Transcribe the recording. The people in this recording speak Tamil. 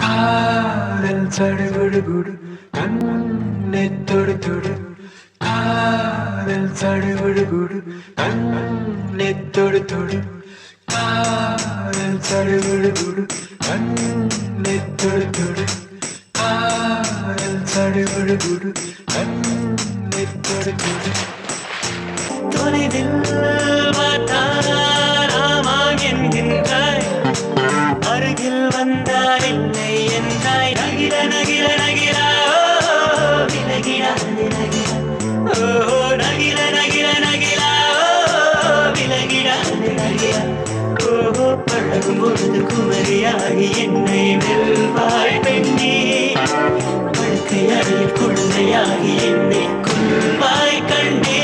காதல் சடுகுடு கண்ணை தொடு தொடு காதல் சடுகுடு கண்ணை தொடு தொடு காதல் சடுகுடு கண்ணை தொடு தொடு காதல் சடுகுடு கண்ணை தொடு தொடு தொலைவில் பார்த்தாராமாம் என்கின்றாய் அருகில் வந்தால் இல்லை என்றாய் நகிர நகிர நகிரா விலகிடா விலகிடா ஓ நகிர நகிர நகிரா விலகிடா விலகிடா ஓ பழகும் பொழுது குமரியாகி என்னை வெல்வாய் பெண்ணே படுக்கையறையில் குழந்தையாகி என்னை கொள்வாய் கண்ணே